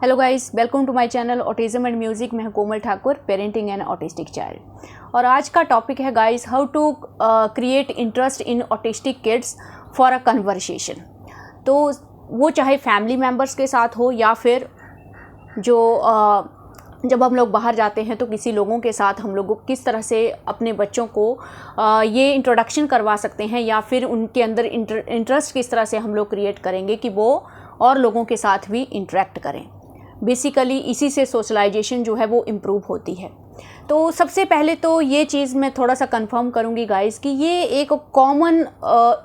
Hello guys, welcome to my channel autism and music. मैं हूं Komal Thakur, parenting an autistic child. और आज का टॉपिक है guys, how to create interest in autistic kids for a conversation. तो वो चाहे फैमिली मेम्बर्स के साथ हो या फिर जो जब हम लोग बाहर जाते हैं तो किसी लोगों के साथ हम लोग किस तरह से अपने बच्चों को ये इंट्रोडक्शन करवा सकते हैं या फिर उनके अंदर इंटरेस्ट किस तरह से हम लोग क्रिएट करेंगे कि वो और लोगों के साथ भी इंटरेक्ट करें। बेसिकली इसी से सोशलाइजेशन जो है वो इम्प्रूव होती है। तो सबसे पहले तो ये चीज़ मैं थोड़ा सा कंफर्म करूँगी गाइस कि ये एक कॉमन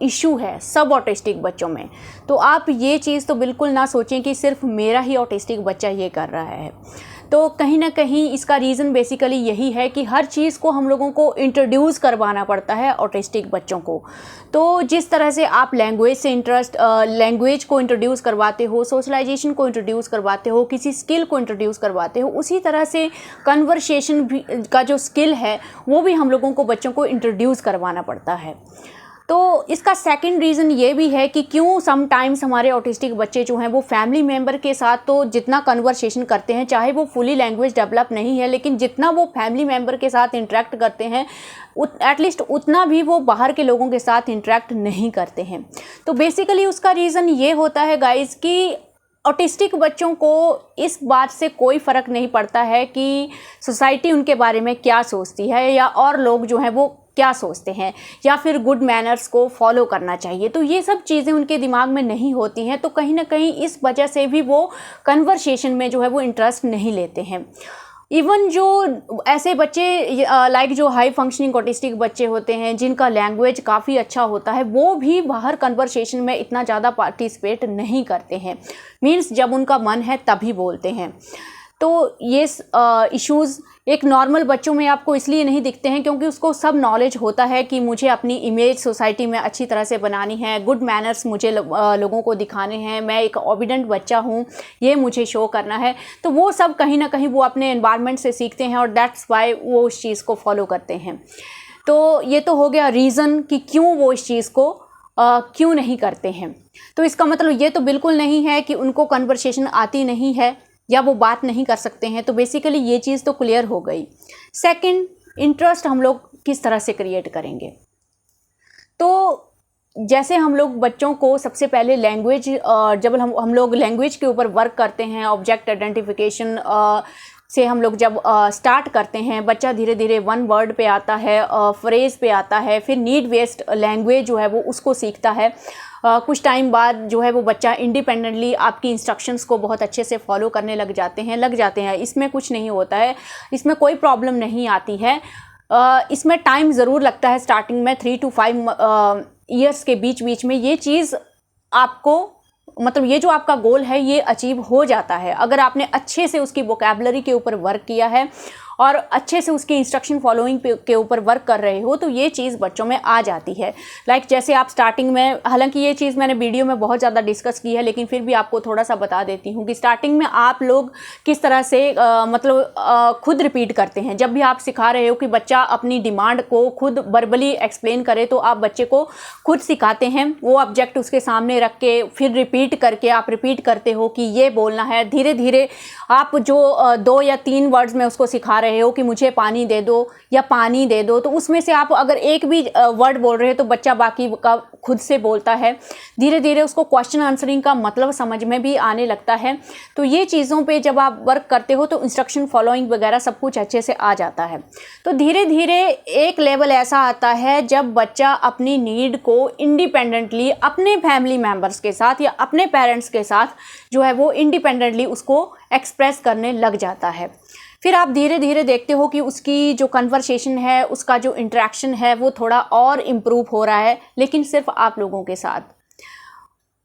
इशू है सब ऑटिस्टिक बच्चों में। तो आप ये चीज़ तो बिल्कुल ना सोचें कि सिर्फ मेरा ही ऑटिस्टिक बच्चा ये कर रहा है। तो कहीं ना कहीं इसका रीज़न बेसिकली यही है कि हर चीज़ को हम लोगों को इंट्रोड्यूस करवाना पड़ता है ऑटिस्टिक बच्चों को। तो जिस तरह से आप लैंग्वेज से लैंग्वेज को इंट्रोड्यूस करवाते हो, सोशलाइजेशन को इंट्रोड्यूस करवाते हो, किसी स्किल को इंट्रोड्यूस करवाते हो, उसी तरह से कन्वर्सेशन भी का जो स्किल है वो भी हम लोगों को बच्चों को इंट्रोड्यूस करवाना पड़ता है। तो इसका सेकंड रीज़न ये भी है कि क्यों समटाइम्स हमारे ऑटिस्टिक बच्चे जो हैं वो फैमिली मेम्बर के साथ तो जितना कन्वर्सेशन करते हैं, चाहे वो फुली लैंग्वेज डेवलप नहीं है, लेकिन जितना वो फैमिली मेम्बर के साथ इंटरेक्ट करते हैं एटलीस्ट उतना भी वो बाहर के लोगों के साथ इंटरेक्ट नहीं करते हैं। तो बेसिकली उसका रीज़न ये होता है गाइस कि ऑटिस्टिक बच्चों को इस बात से कोई फ़र्क नहीं पड़ता है कि सोसाइटी उनके बारे में क्या सोचती है या और लोग जो हैं वो क्या सोचते हैं या फिर गुड मैनर्स को फॉलो करना चाहिए। तो ये सब चीज़ें उनके दिमाग में नहीं होती हैं। तो कहीं ना कहीं इस वजह से भी वो कन्वर्सेशन में जो है वो इंटरेस्ट नहीं लेते हैं। इवन जो ऐसे बच्चे लाइक जो हाई फंक्शनिंग ऑटिस्टिक बच्चे होते हैं जिनका लैंग्वेज काफ़ी अच्छा होता है, वो भी बाहर कन्वर्सेशन में इतना ज़्यादा पार्टिसिपेट नहीं करते हैं। मीन्स जब उनका मन है तभी बोलते हैं। तो ये इश्यूज़ एक नॉर्मल बच्चों में आपको इसलिए नहीं दिखते हैं क्योंकि उसको सब नॉलेज होता है कि मुझे अपनी इमेज सोसाइटी में अच्छी तरह से बनानी है, गुड मैनर्स मुझे लोगों को दिखाने हैं, मैं एक ओबीडेंट बच्चा हूँ, ये मुझे शो करना है। तो वो सब कहीं ना कहीं वो अपने एनवायरनमेंट से सीखते हैं और दैट्स वाई वो उस चीज़ को फॉलो करते हैं। तो ये तो हो गया रीज़न कि क्यों वो इस चीज़ को क्यों नहीं करते हैं। तो इसका मतलब ये तो बिल्कुल नहीं है कि उनको कन्वर्सेशन आती नहीं है या वो बात नहीं कर सकते हैं। तो बेसिकली ये चीज़ तो क्लियर हो गई। सेकंड, इंटरेस्ट हम लोग किस तरह से क्रिएट करेंगे। तो जैसे हम लोग बच्चों को सबसे पहले लैंग्वेज जब हम लोग लैंग्वेज के ऊपर वर्क करते हैं, ऑब्जेक्ट आइडेंटिफिकेशन से हम लोग जब स्टार्ट करते हैं, बच्चा धीरे धीरे वन वर्ड पे आता है, फ्रेज़ पे आता है, फिर नीड बेस्ड लैंग्वेज जो है वो उसको सीखता है। कुछ टाइम बाद जो है वो बच्चा इंडिपेंडेंटली आपकी इंस्ट्रक्शंस को बहुत अच्छे से फॉलो करने लग जाते हैं। इसमें कुछ नहीं होता है, इसमें कोई प्रॉब्लम नहीं आती है। इसमें टाइम ज़रूर लगता है स्टार्टिंग में 3 to 5 ईयर्स के बीच में ये चीज़ आपको मतलब ये जो आपका गोल है ये अचीव हो जाता है अगर आपने अच्छे से उसकी वोकैबुलरी के ऊपर वर्क किया है और अच्छे से उसकी इंस्ट्रक्शन फॉलोइंग के ऊपर वर्क कर रहे हो, तो ये चीज़ बच्चों में आ जाती है। लाइक जैसे आप स्टार्टिंग में, हालांकि ये चीज़ मैंने वीडियो में बहुत ज़्यादा डिस्कस की है लेकिन फिर भी आपको थोड़ा सा बता देती हूँ कि स्टार्टिंग में आप लोग किस तरह से खुद रिपीट करते हैं। जब भी आप सिखा रहे हो कि बच्चा अपनी डिमांड को खुद वर्बली एक्सप्लेन करे तो आप बच्चे को खुद सिखाते हैं। वो ऑब्जेक्ट उसके सामने रख के फिर रिपीट करके आप रिपीट करते हो कि ये बोलना है। धीरे धीरे आप जो 2 या 3 वर्ड्स में उसको सिखा रहे हो कि मुझे पानी दे दो या पानी दे दो, तो उसमें से आप अगर एक भी वर्ड बोल रहे हो तो बच्चा बाकी का खुद से बोलता है। धीरे धीरे उसको क्वेश्चन आंसरिंग का मतलब समझ में भी आने लगता है। तो ये चीज़ों पे जब आप वर्क करते हो तो इंस्ट्रक्शन फॉलोइंग वगैरह सब कुछ अच्छे से आ जाता है। तो धीरे धीरे एक लेवल ऐसा आता है जब बच्चा अपनी नीड को इंडिपेंडेंटली अपने फैमिली मेम्बर्स के साथ या अपने पेरेंट्स के साथ जो है वो इंडिपेंडेंटली उसको एक्सप्रेस करने लग जाता है। फिर आप धीरे धीरे देखते हो कि उसकी जो कन्वर्सेशन है, उसका जो इंटरेक्शन है वो थोड़ा और इम्प्रूव हो रहा है, लेकिन सिर्फ आप लोगों के साथ,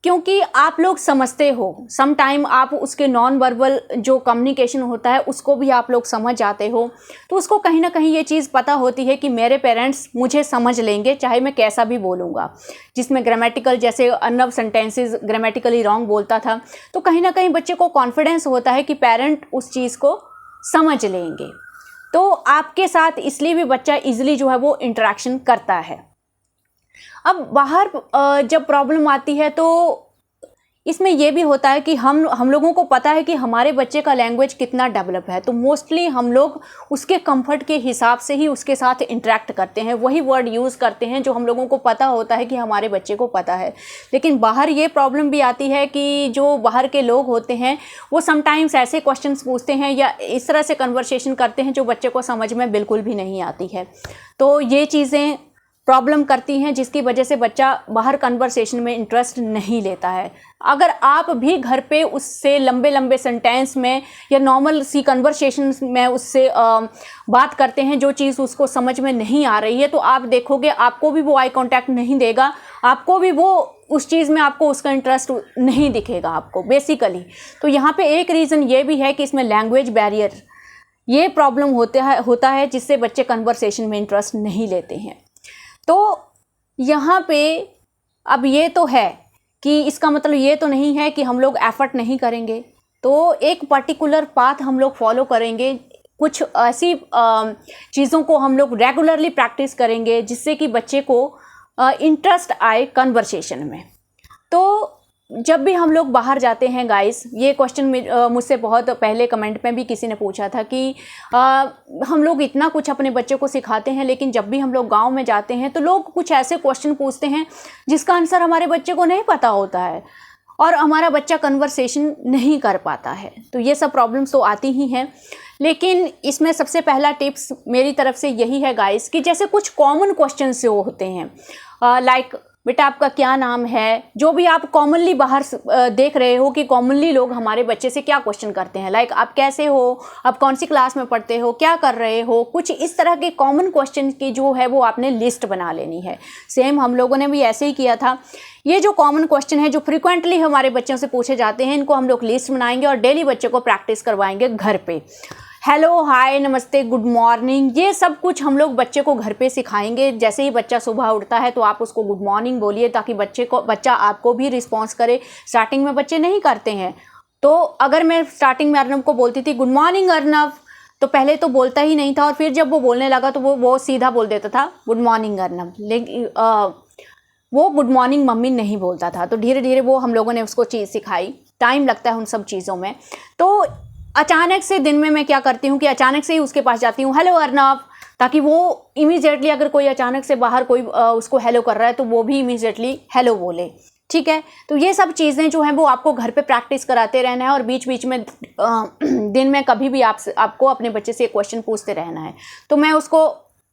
क्योंकि आप लोग समझते हो। सम टाइम आप उसके नॉन वर्बल जो कम्युनिकेशन होता है उसको भी आप लोग समझ जाते हो। तो उसको कहीं ना कहीं ये चीज़ पता होती है कि मेरे पेरेंट्स मुझे समझ लेंगे चाहे मैं कैसा भी बोलूँगा। जिसमें ग्रामेटिकल जैसे अर्नव सेंटेंसेस ग्रामेटिकली रॉन्ग बोलता था, तो कहीं ना कहीं बच्चे को कॉन्फिडेंस होता है कि पेरेंट उस चीज़ को समझ लेंगे। तो आपके साथ इसलिए भी बच्चा इजीली जो है वो इंटरेक्शन करता है। अब बाहर जब प्रॉब्लम आती है तो इसमें ये भी होता है कि हम लोगों को पता है कि हमारे बच्चे का लैंग्वेज कितना डेवलप है, तो मोस्टली हम लोग उसके कंफर्ट के हिसाब से ही उसके साथ इंटरेक्ट करते हैं, वही वर्ड यूज़ करते हैं जो हम लोगों को पता होता है कि हमारे बच्चे को पता है। लेकिन बाहर ये प्रॉब्लम भी आती है कि जो बाहर के लोग होते हैं वो समटाइम्स ऐसे क्वेश्चंस पूछते हैं या इस तरह से कन्वर्सेशन करते हैं जो बच्चे को समझ में बिल्कुल भी नहीं आती है। तो ये चीज़ें प्रॉब्लम करती हैं जिसकी वजह से बच्चा बाहर कन्वर्सेशन में इंटरेस्ट नहीं लेता है। अगर आप भी घर पे उससे लंबे लंबे सेंटेंस में या नॉर्मल सी कन्वर्सेशन में उससे बात करते हैं, जो चीज़ उसको समझ में नहीं आ रही है, तो आप देखोगे आपको भी वो आई कांटेक्ट नहीं देगा, आपको भी वो उस चीज़ में आपको उसका इंटरेस्ट नहीं दिखेगा आपको बेसिकली। तो यहाँ पे एक रीज़न ये भी है कि इसमें लैंग्वेज बैरियर ये प्रॉब्लम होता है जिससे बच्चे कन्वर्सेशन में इंटरेस्ट नहीं लेते हैं। तो यहाँ पे अब ये तो है कि इसका मतलब ये तो नहीं है कि हम लोग एफर्ट नहीं करेंगे, तो एक पर्टिकुलर पाथ हम लोग फॉलो करेंगे, कुछ ऐसी चीज़ों को हम लोग रेगुलरली प्रैक्टिस करेंगे जिससे कि बच्चे को इंटरेस्ट आए कन्वर्सेशन में। तो जब भी हम लोग बाहर जाते हैं गाइस, ये क्वेश्चन मुझसे बहुत पहले कमेंट में भी किसी ने पूछा था कि हम लोग इतना कुछ अपने बच्चे को सिखाते हैं लेकिन जब भी हम लोग गांव में जाते हैं तो लोग कुछ ऐसे क्वेश्चन पूछते हैं जिसका आंसर हमारे बच्चे को नहीं पता होता है और हमारा बच्चा कन्वर्सेशन नहीं कर पाता है। तो ये सब प्रॉब्लम्स तो आती ही हैं, लेकिन इसमें सबसे पहला टिप्स मेरी तरफ से यही है गाइस कि जैसे कुछ कॉमन क्वेश्चन से होते हैं, लाइक बेटा आपका क्या नाम है, जो भी आप कॉमनली बाहर देख रहे हो कि कॉमनली लोग हमारे बच्चे से क्या क्वेश्चन करते हैं, लाइक आप कैसे हो, आप कौन सी क्लास में पढ़ते हो, क्या कर रहे हो, कुछ इस तरह के कॉमन क्वेश्चन की जो है वो आपने लिस्ट बना लेनी है। सेम हम लोगों ने भी ऐसे ही किया था। ये जो कॉमन क्वेश्चन है जो फ्रिक्वेंटली हमारे बच्चों से पूछे जाते हैं, इनको हम लोग लिस्ट बनाएंगे और डेली बच्चे को प्रैक्टिस करवाएंगे घर पे। हेलो, हाय, नमस्ते, गुड मॉर्निंग, ये सब कुछ हम लोग बच्चे को घर पे सिखाएंगे। जैसे ही बच्चा सुबह उठता है तो आप उसको गुड मॉर्निंग बोलिए ताकि बच्चा आपको भी रिस्पॉन्स करे। स्टार्टिंग में बच्चे नहीं करते हैं, तो अगर मैं स्टार्टिंग में अर्नव को बोलती थी गुड मॉर्निंग अर्नव, तो पहले तो बोलता ही नहीं था और फिर जब वो बोलने लगा तो वो सीधा बोल देता था गुड मॉर्निंग अर्नव, लेकिन वो गुड मॉर्निंग मम्मी नहीं बोलता था। तो धीरे धीरे वो हम लोगों ने उसको चीज़ सिखाई। टाइम लगता है उन सब चीज़ों में। तो अचानक से दिन में मैं क्या करती हूँ कि अचानक से ही उसके पास जाती हूँ, हेलो अर्नव, ताकि वो इमीडिएटली अगर कोई अचानक से बाहर कोई उसको हेलो कर रहा है तो वो भी इमीडिएटली हेलो बोले। ठीक है, तो ये सब चीज़ें जो हैं वो आपको घर पे प्रैक्टिस कराते रहना है और बीच बीच में दिन में कभी भी आपको अपने बच्चे से क्वेश्चन पूछते रहना है। तो मैं उसको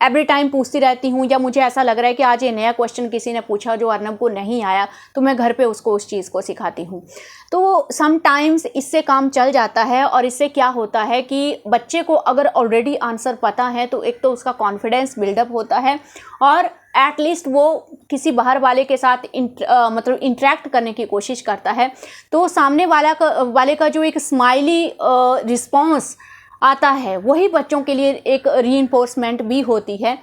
एवरी टाइम पूछती रहती हूँ, या मुझे ऐसा लग रहा है कि आज ये नया क्वेश्चन किसी ने पूछा जो अर्नव को नहीं आया, तो मैं घर पे उसको उस चीज़ को सिखाती हूँ। तो समटाइम्स इससे काम चल जाता है और इससे क्या होता है कि बच्चे को अगर ऑलरेडी आंसर पता है तो एक तो उसका कॉन्फिडेंस बिल्डअप होता है और एटलीस्ट वो किसी बाहर वाले के साथ मतलब इंटरेक्ट करने की कोशिश करता है। तो सामने वाले का जो एक स्माइली रिस्पॉन्स आता है वही बच्चों के लिए एक रीइंफोर्समेंट भी होती है,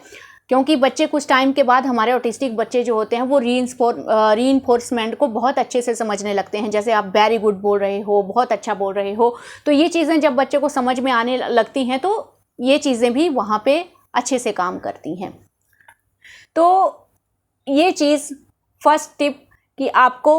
क्योंकि बच्चे कुछ टाइम के बाद, हमारे ऑटिस्टिक बच्चे जो होते हैं वो रीइंफोर्समेंट को बहुत अच्छे से समझने लगते हैं। जैसे आप वेरी गुड बोल रहे हो, बहुत अच्छा बोल रहे हो, तो ये चीज़ें जब बच्चे को समझ में आने लगती हैं तो ये चीज़ें भी वहाँ पे अच्छे से काम करती हैं। तो ये चीज़ फर्स्ट टिप कि आपको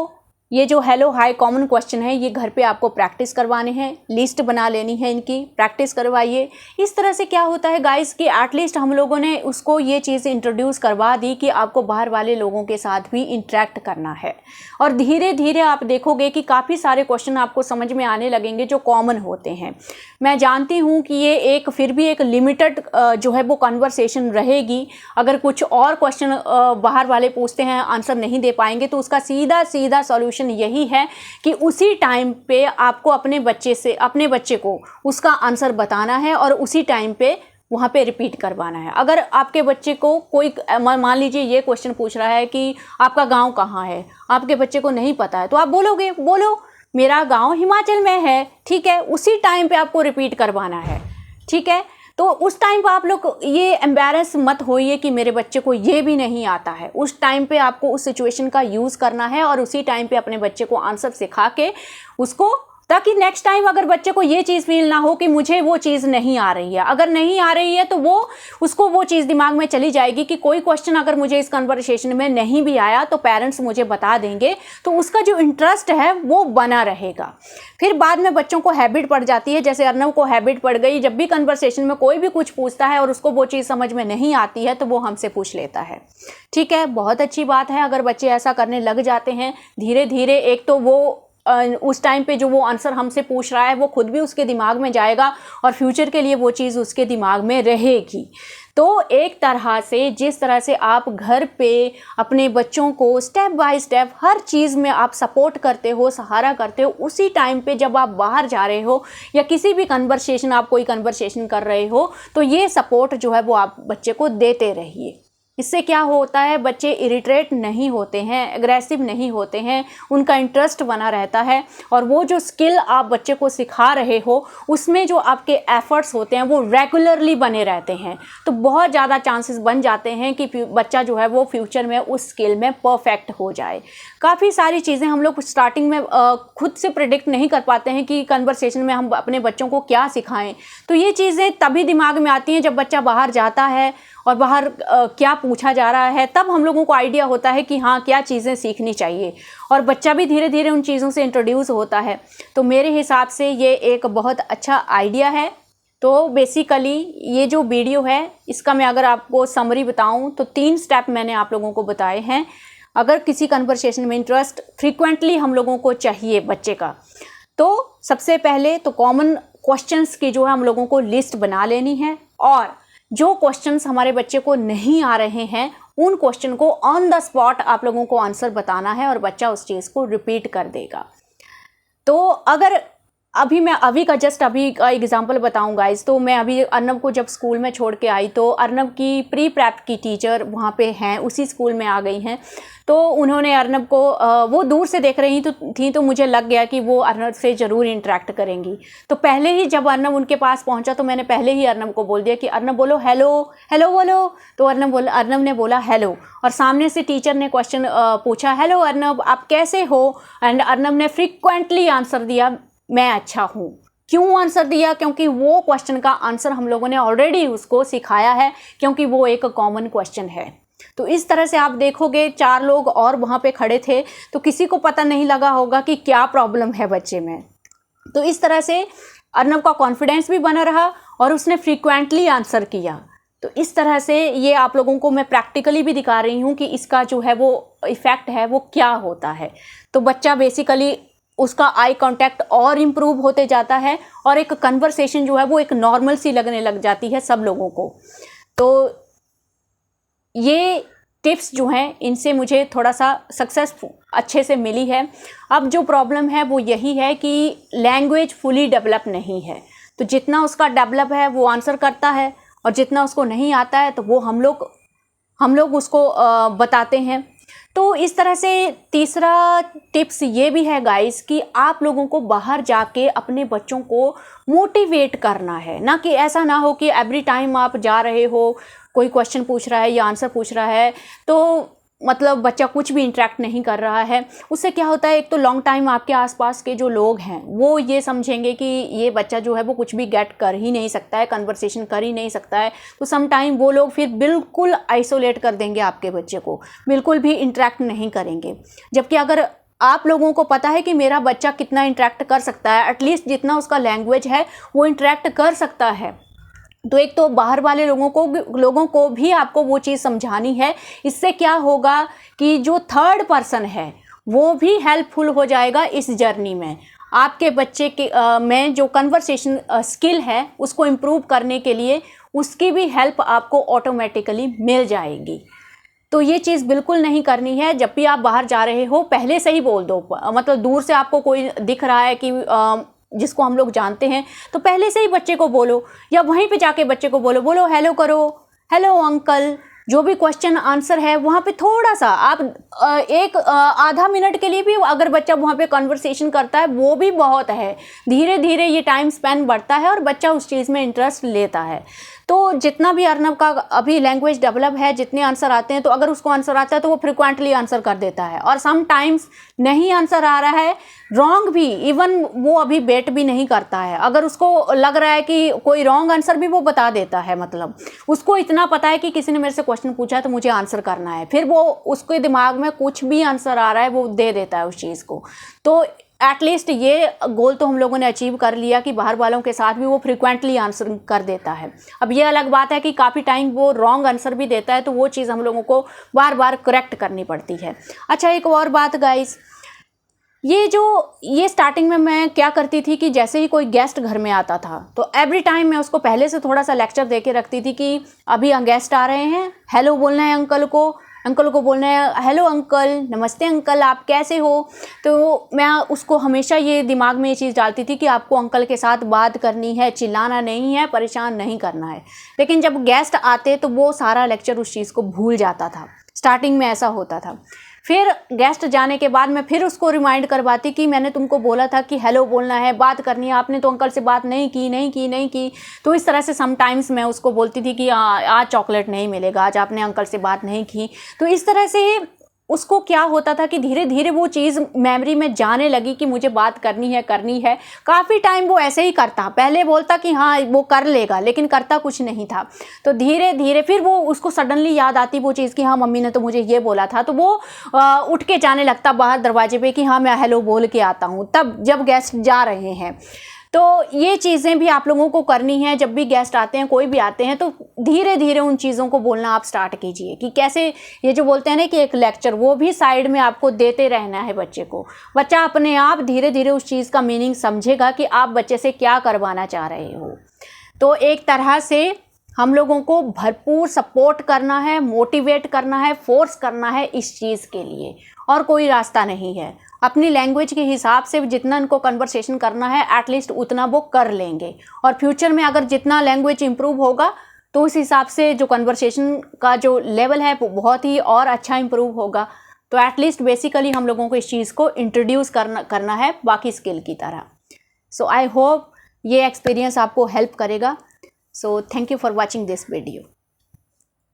ये जो हेलो हाय कॉमन क्वेश्चन है ये घर पे आपको प्रैक्टिस करवाने हैं, लिस्ट बना लेनी है, इनकी प्रैक्टिस करवाइए। इस तरह से क्या होता है गाइस कि एटलीस्ट हम लोगों ने उसको ये चीज़ इंट्रोड्यूस करवा दी कि आपको बाहर वाले लोगों के साथ भी इंटरेक्ट करना है, और धीरे धीरे आप देखोगे कि काफ़ी सारे क्वेश्चन आपको समझ में आने लगेंगे जो कॉमन होते हैं। मैं जानती हूँ कि ये फिर भी एक लिमिटेड जो है वो कन्वर्सेशन रहेगी। अगर कुछ और क्वेश्चन बाहर वाले पूछते हैं, आंसर नहीं दे पाएंगे, तो उसका सीधा सीधा सॉल्यूशन यही है कि उसी टाइम पे आपको अपने बच्चे को उसका आंसर बताना है और उसी टाइम पे वहाँ पे रिपीट करवाना है। अगर आपके बच्चे को कोई, मान लीजिए ये क्वेश्चन पूछ रहा है कि आपका गांव कहाँ है, आपके बच्चे को नहीं पता है, तो आप बोलो मेरा गांव हिमाचल में है। ठीक है, उसी टाइम पे आपको रिपीट करवाना है। ठीक है, तो उस टाइम पर आप लोग ये एम्बैरस मत होइए कि मेरे बच्चे को ये भी नहीं आता है। उस टाइम पे आपको उस सिचुएशन का यूज़ करना है और उसी टाइम पे अपने बच्चे को आंसर सिखा के उसको ताकि नेक्स्ट टाइम अगर बच्चे को ये चीज़ फील ना हो कि मुझे वो चीज़ नहीं आ रही है। अगर नहीं आ रही है तो उसको वो चीज़ दिमाग में चली जाएगी कि कोई क्वेश्चन अगर मुझे इस कन्वर्सेशन में नहीं भी आया तो पेरेंट्स मुझे बता देंगे, तो उसका जो इंटरेस्ट है वो बना रहेगा। फिर बाद में बच्चों को हैबिट पड़ जाती है, जैसे अर्नव को हैबिट पड़ गई, जब भी कन्वर्सेशन में कोई भी कुछ पूछता है और उसको वो चीज़ समझ में नहीं आती है तो वो हमसे पूछ लेता है। ठीक है, बहुत अच्छी बात है अगर बच्चे ऐसा करने लग जाते हैं। धीरे धीरे एक तो वो उस टाइम पे जो वो आंसर हमसे पूछ रहा है वो खुद भी उसके दिमाग में जाएगा और फ्यूचर के लिए वो चीज़ उसके दिमाग में रहेगी। तो एक तरह से जिस तरह से आप घर पे अपने बच्चों को स्टेप बाय स्टेप हर चीज़ में आप सपोर्ट करते हो, सहारा करते हो, उसी टाइम पे जब आप बाहर जा रहे हो या किसी भी कन्वर्सेशन, आप कोई कन्वर्सेशन कर रहे हो, तो ये सपोर्ट जो है वो आप बच्चे को देते रहिए। इससे क्या होता है, बच्चे इरिटेट नहीं होते हैं, एग्रेसिव नहीं होते हैं, उनका इंटरेस्ट बना रहता है और वो जो स्किल आप बच्चे को सिखा रहे हो उसमें जो आपके एफर्ट्स होते हैं वो रेगुलरली बने रहते हैं। तो बहुत ज़्यादा चांसेस बन जाते हैं कि बच्चा जो है वो फ्यूचर में उस स्किल में परफेक्ट हो जाए। काफ़ी सारी चीज़ें हम लोग स्टार्टिंग में खुद से प्रेडिक्ट नहीं कर पाते हैं कि कन्वर्सेशन में हम अपने बच्चों को क्या सिखाएं। तो ये चीज़ें तभी दिमाग में आती हैं जब बच्चा बाहर जाता है और बाहर क्या पूछा जा रहा है, तब हम लोगों को आइडिया होता है कि हाँ क्या चीज़ें सीखनी चाहिए और बच्चा भी धीरे धीरे उन चीज़ों से इंट्रोड्यूस होता है। तो मेरे हिसाब से ये एक बहुत अच्छा आइडिया है। तो बेसिकली ये जो वीडियो है इसका मैं अगर आपको समरी बताऊं तो 3 स्टेप मैंने आप लोगों को बताए हैं। अगर किसी कन्वर्सेशन में इंटरेस्ट फ्रीक्वेंटली हम लोगों को चाहिए बच्चे का, तो सबसे पहले तो कॉमन क्वेश्चंस की जो है हम लोगों को लिस्ट बना लेनी है और जो क्वेश्चंस हमारे बच्चे को नहीं आ रहे हैं उन क्वेश्चन को ऑन द स्पॉट आप लोगों को आंसर बताना है और बच्चा उस चीज़ को रिपीट कर देगा। तो अगर अभी का एग्जांपल बताऊं गाइज, तो मैं अभी अर्नव को जब स्कूल में छोड़ के आई तो अर्नव की प्री प्रेप की टीचर वहाँ पे हैं, उसी स्कूल में आ गई हैं। तो उन्होंने अर्नव को वो दूर से देख रही थी तो मुझे लग गया कि वो अर्नव से ज़रूर इंटरेक्ट करेंगी। तो पहले ही जब अर्नव उनके पास पहुंचा तो मैंने पहले ही अर्नव को बोल दिया कि अर्नव बोलो हेलो हेलो बोलो। तो अर्नव ने बोला हेलो और सामने से टीचर ने क्वेश्चन पूछा, हेलो अर्नव आप कैसे हो? एंड अर्नव ने फ्रीक्वेंटली आंसर दिया, मैं अच्छा हूँ। क्यों आंसर दिया? क्योंकि वो क्वेश्चन का आंसर हम लोगों ने ऑलरेडी उसको सिखाया है, क्योंकि वो एक कॉमन क्वेश्चन है। तो इस तरह से आप देखोगे 4 लोग और वहाँ पे खड़े थे तो किसी को पता नहीं लगा होगा कि क्या प्रॉब्लम है बच्चे में। तो इस तरह से अर्नव का कॉन्फिडेंस भी बना रहा और उसने फ्रीक्वेंटली आंसर किया। तो इस तरह से ये आप लोगों को मैं प्रैक्टिकली भी दिखा रही हूँ कि इसका जो है वो इफ़ेक्ट है वो क्या होता है। तो बच्चा बेसिकली उसका आई कांटेक्ट और इम्प्रूव होते जाता है और एक कन्वर्सेशन जो है वो एक नॉर्मल सी लगने लग जाती है सब लोगों को। तो ये टिप्स जो हैं इनसे मुझे थोड़ा सा सक्सेस अच्छे से मिली है। अब जो प्रॉब्लम है वो यही है कि लैंग्वेज फुली डेवलप नहीं है। तो जितना उसका डेवलप है वो आंसर करता है और जितना उसको नहीं आता है तो वो हम लोग उसको बताते हैं। तो इस तरह से तीसरा टिप्स ये भी है गाइस कि आप लोगों को बाहर जाके अपने बच्चों को मोटिवेट करना है, ना कि ऐसा ना हो कि एवरी टाइम आप जा रहे हो कोई क्वेश्चन पूछ रहा है या आंसर पूछ रहा है तो मतलब बच्चा कुछ भी इंटरेक्ट नहीं कर रहा है। उससे क्या होता है, एक तो लॉन्ग टाइम आपके आसपास के जो लोग हैं वो ये समझेंगे कि ये बच्चा जो है वो कुछ भी गेट कर ही नहीं सकता है, कन्वर्सेशन कर ही नहीं सकता है। तो सम टाइम वो लोग फिर बिल्कुल आइसोलेट कर देंगे आपके बच्चे को, बिल्कुल भी इंटरेक्ट नहीं करेंगे। जबकि अगर आप लोगों को पता है कि मेरा बच्चा कितना इंटरेक्ट कर सकता है, एटलीस्ट जितना उसका लैंग्वेज है वो इंटरेक्ट कर सकता है, तो एक तो बाहर वाले लोगों को भी आपको वो चीज़ समझानी है। इससे क्या होगा कि जो थर्ड पर्सन है वो भी हेल्पफुल हो जाएगा इस जर्नी में। आपके बच्चे के में जो कन्वर्सेशन स्किल है उसको इम्प्रूव करने के लिए उसकी भी हेल्प आपको ऑटोमेटिकली मिल जाएगी। तो ये चीज़ बिल्कुल नहीं करनी है। जब भी आप बाहर जा रहे हो पहले से ही बोल दो, मतलब दूर से आपको कोई दिख रहा है कि जिसको हम लोग जानते हैं तो पहले से ही बच्चे को बोलो या वहीं पे जाके बच्चे को बोलो हेलो करो, हेलो अंकल। जो भी क्वेश्चन आंसर है वहाँ पे थोड़ा सा आप एक आधा मिनट के लिए भी अगर बच्चा वहाँ पे कन्वर्सेशन करता है वो भी बहुत है। धीरे धीरे ये टाइम स्पेंड बढ़ता है और बच्चा उस चीज़ में इंटरेस्ट लेता है। तो जितना भी अर्नब का अभी लैंग्वेज डेवलप है, जितने आंसर आते हैं, तो अगर उसको आंसर आता है तो वो फ्रिक्वेंटली आंसर कर देता है, और समटाइम्स नहीं आंसर आ रहा है, रॉन्ग भी, इवन वो अभी बेट भी नहीं करता है। अगर उसको लग रहा है कि कोई रॉन्ग आंसर भी वो बता देता है, मतलब उसको इतना पता है कि किसी ने मेरे से क्वेश्चन पूछा है तो मुझे आंसर करना है, फिर वो उसके दिमाग में कुछ भी आंसर आ रहा है वो दे देता है उस चीज़ को। तो एटलीस्ट ये गोल तो हम लोगों ने अचीव कर लिया कि बाहर वालों के साथ भी वो फ्रिक्वेंटली आंसर कर देता है। अब ये अलग बात है कि काफ़ी टाइम वो रॉन्ग आंसर भी देता है, तो वो चीज़ हम लोगों को बार बार करेक्ट करनी पड़ती है। अच्छा, एक और बात गाइस, ये स्टार्टिंग में मैं क्या करती थी कि जैसे ही कोई गेस्ट घर में आता था तो एवरी टाइम मैं उसको पहले से थोड़ा सा लेक्चर दे के रखती थी कि अभी गेस्ट आ रहे हैं, हेलो बोलना है अंकल को बोलना है हेलो अंकल, नमस्ते अंकल, आप कैसे हो। तो मैं उसको हमेशा ये दिमाग में ये चीज़ डालती थी कि आपको अंकल के साथ बात करनी है, चिल्लाना नहीं है, परेशान नहीं करना है। लेकिन जब गेस्ट आते तो वो सारा लेक्चर उस चीज़ को भूल जाता था। स्टार्टिंग में ऐसा होता था। फिर गेस्ट जाने के बाद मैं फिर उसको रिमाइंड करवाती कि मैंने तुमको बोला था कि हेलो बोलना है, बात करनी है, आपने तो अंकल से बात नहीं की। तो इस तरह से समटाइम्स मैं उसको बोलती थी कि आज चॉकलेट नहीं मिलेगा, आज आपने अंकल से बात नहीं की। तो इस तरह से उसको क्या होता था कि धीरे धीरे वो चीज़ मेमोरी में जाने लगी कि मुझे बात करनी है। काफ़ी टाइम वो ऐसे ही करता, पहले बोलता कि हाँ वो कर लेगा, लेकिन करता कुछ नहीं था। तो धीरे धीरे फिर वो उसको सडनली याद आती वो चीज़ कि हाँ मम्मी ने तो मुझे ये बोला था, तो वो उठ के जाने लगता बाहर दरवाजे पे कि हाँ मैं हेलो बोल के आता हूँ, तब जब गेस्ट जा रहे हैं। तो ये चीज़ें भी आप लोगों को करनी है। जब भी गेस्ट आते हैं, कोई भी आते हैं, तो धीरे धीरे उन चीज़ों को बोलना आप स्टार्ट कीजिए कि कैसे, ये जो बोलते हैं ना कि एक लेक्चर, वो भी साइड में आपको देते रहना है बच्चे को। बच्चा अपने आप धीरे धीरे उस चीज़ का मीनिंग समझेगा कि आप बच्चे से क्या करवाना चाह रहे हो। तो एक तरह से हम लोगों को भरपूर सपोर्ट करना है, मोटिवेट करना है, फोर्स करना है इस चीज़ के लिए, और कोई रास्ता नहीं है। अपनी लैंग्वेज के हिसाब से जितना इनको कन्वर्सेशन करना है एटलीस्ट उतना वो कर लेंगे, और फ्यूचर में अगर जितना लैंग्वेज इंप्रूव होगा तो उस हिसाब से जो कन्वर्सेशन का जो लेवल है वो बहुत ही और अच्छा इंप्रूव होगा। तो एटलीस्ट बेसिकली हम लोगों को इस चीज़ को इंट्रोड्यूस करना है बाकी स्किल की तरह। सो आई होप ये एक्सपीरियंस आपको हेल्प करेगा। So thank you for watching this video.